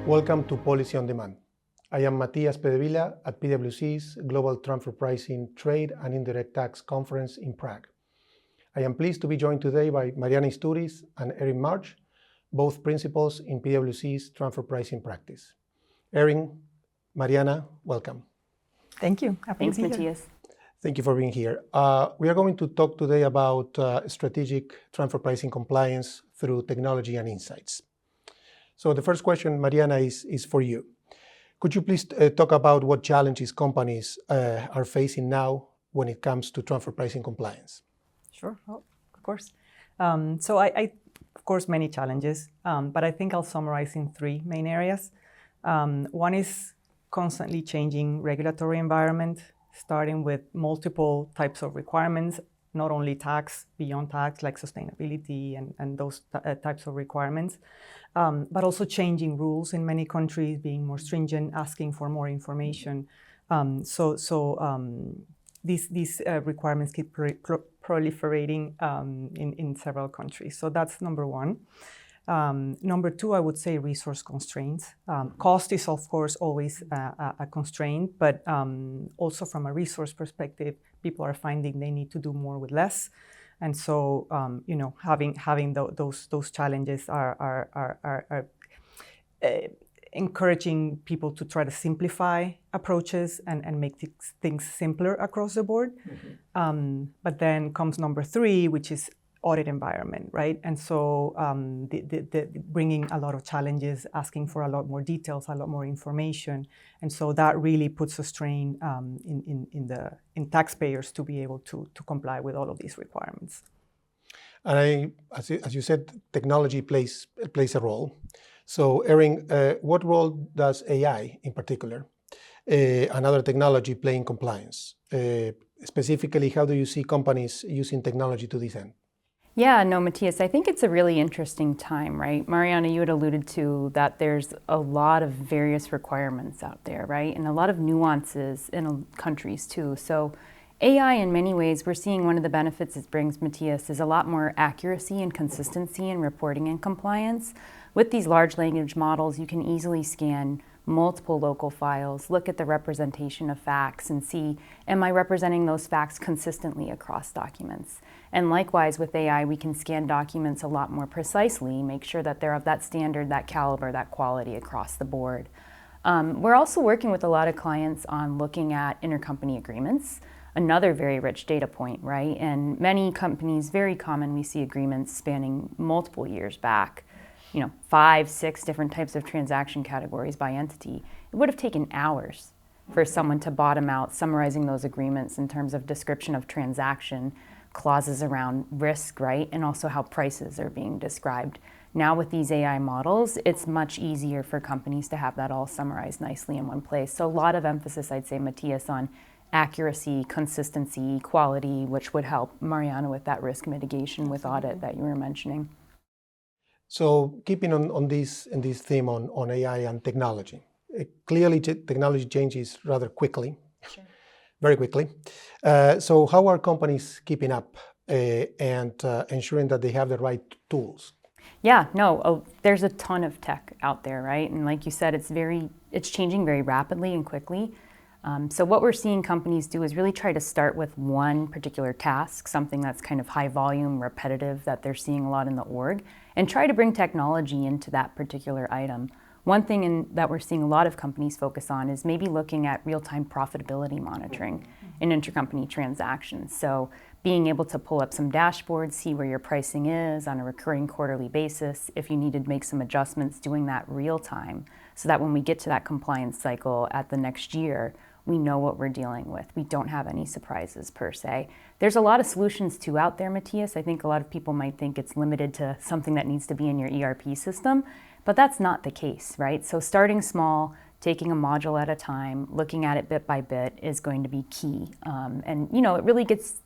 Welcome to Policy on Demand. I am Matias Pedevilla at PwC's Global Transfer Pricing Trade and Indirect Tax Conference in Prague. I am pleased to be joined today by Mariana Isturiz and Erin, both principals in PwC's transfer pricing practice. Erin, Mariana, welcome. Thank you. Thanks, Matias. Thank you for being here. We are going to talk today about strategic transfer pricing compliance through technology and insights. So the first question, Mariana, is for you. Could you please talk about what challenges companies are facing now when it comes to transfer pricing compliance? Sure, of course. So I of course, many challenges, but I think I'll summarize in three main areas. One is constantly changing regulatory environment, starting with multiple types of requirements, not only tax, beyond tax, like sustainability and those types of requirements, but also changing rules in many countries, being more stringent, asking for more information. These requirements keep proliferating in several countries. So that's number one. Number two, I would say resource constraints. Cost is, of course, always a constraint, but also from a resource perspective, people are finding they need to do more with less. And so, having those challenges are encouraging people to try to simplify approaches and make things simpler across the board. Mm-hmm. But then comes number three, which is audit environment, right? And so bringing a lot of challenges, asking for a lot more details, a lot more information. And so that really puts a strain in taxpayers to be able to comply with all of these requirements. And as you said, technology plays a role. So Erin, what role does AI in particular, another technology play in compliance? Specifically, how do you see companies using technology to this end? Yeah, no, Matias, I think it's a really interesting time, right? Mariana, you had alluded to that there's a lot of various requirements out there, right? And a lot of nuances in countries too. So AI, in many ways, we're seeing one of the benefits it brings, Matias, is a lot more accuracy and consistency in reporting and compliance. With these large language models, you can easily scan multiple local files, look at the representation of facts and see, am I representing those facts consistently across documents? And likewise with AI, we can scan documents a lot more precisely, make sure that they're of that standard, that caliber, that quality across the board. We're also working with a lot of clients on looking at intercompany agreements, another very rich data point, right? And many companies, very common, we see agreements spanning multiple years back. 5, 6 different types of transaction categories by entity. It would have taken hours for someone to bottom out summarizing those agreements in terms of description of transaction, clauses around risk, right? And also how prices are being described. Now with these AI models, it's much easier for companies to have that all summarized nicely in one place. So a lot of emphasis, I'd say, Matias, on accuracy, consistency, quality, which would help Mariana with that risk mitigation with audit that you were mentioning. So keeping on this theme on AI and technology, clearly technology changes rather quickly, sure. Very quickly. So how are companies keeping up and ensuring that they have the right tools? Yeah, no, there's a ton of tech out there, right? And like you said, it's changing very rapidly and quickly. So what we're seeing companies do is really try to start with one particular task, something that's kind of high volume, repetitive, that they're seeing a lot in the org, and try to bring technology into that particular item. One thing that we're seeing a lot of companies focus on is maybe looking at real-time profitability monitoring in intercompany transactions. So being able to pull up some dashboards, see where your pricing is on a recurring quarterly basis, if you need to make some adjustments, doing that real time, so that when we get to that compliance cycle at the next year, we know what we're dealing with. We don't have any surprises per se. There's a lot of solutions too out there, Matias. I think a lot of people might think it's limited to something that needs to be in your ERP system, but that's not the case, right? So starting small, taking a module at a time, looking at it bit by bit is going to be key. And it really gets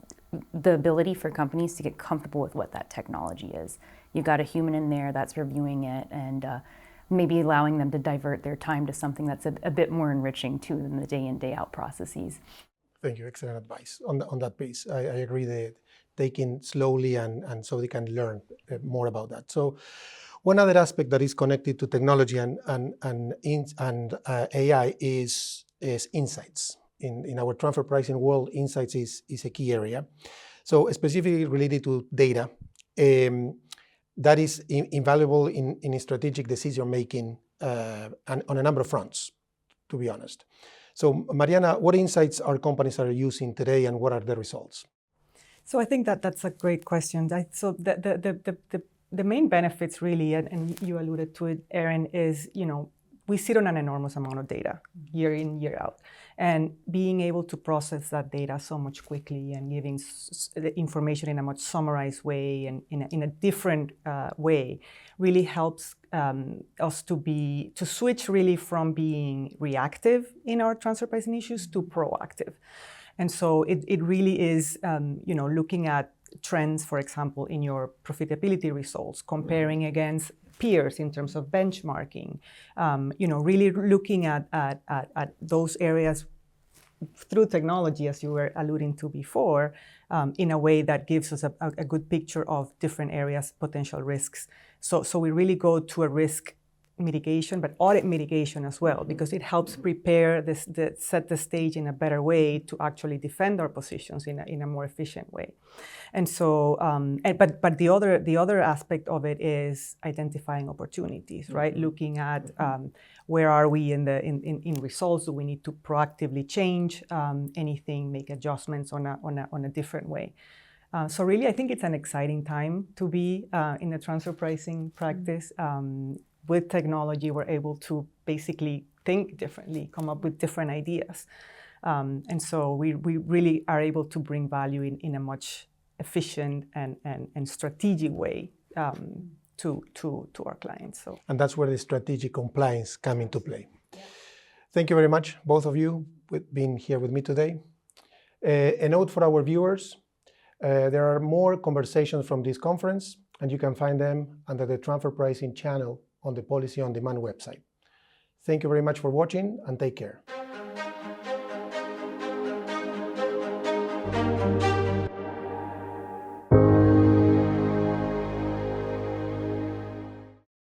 the ability for companies to get comfortable with what that technology is. You've got a human in there that's reviewing it and maybe allowing them to divert their time to something that's a bit more enriching too than the day in, day out processes. Thank you. Excellent advice on that piece. I agree that taking slowly and so they can learn more about that. So one other aspect that is connected to technology and AI is insights. In our transfer pricing world, insights is a key area. So specifically related to data, that is invaluable in strategic decision making and on a number of fronts, to be honest. So Mariana, what insights are companies are using today and what are the results? So I think that's a great question. So the main benefits really, and you alluded to it, Erin, is, we sit on an enormous amount of data year in, year out. And being able to process that data so much quickly and giving the information in a much summarized way and in a different way really helps us to switch really from being reactive in our transfer pricing issues to proactive. And so it really is, looking at trends, for example, in your profitability results, comparing against peers in terms of benchmarking, really looking at those areas through technology, as you were alluding to before, in a way that gives us a good picture of different areas, potential risks. So we really go to a risk mitigation, but audit mitigation as well, because it helps prepare set the stage in a better way to actually defend our positions in a more efficient way. And so, but the other aspect of it is identifying opportunities, right? Looking at where are we in results? Do we need to proactively change anything, make adjustments on a different way? So really, I think it's an exciting time to be in the transfer pricing practice. With technology, we're able to basically think differently, come up with different ideas. And so we really are able to bring value in a much efficient and strategic way to our clients. So. And that's where the strategic compliance come into play. Yeah. Thank you very much, both of you, for being here with me today. A note for our viewers, there are more conversations from this conference, and you can find them under the Transfer Pricing channel on the Policy on Demand website. Thank you very much for watching and take care.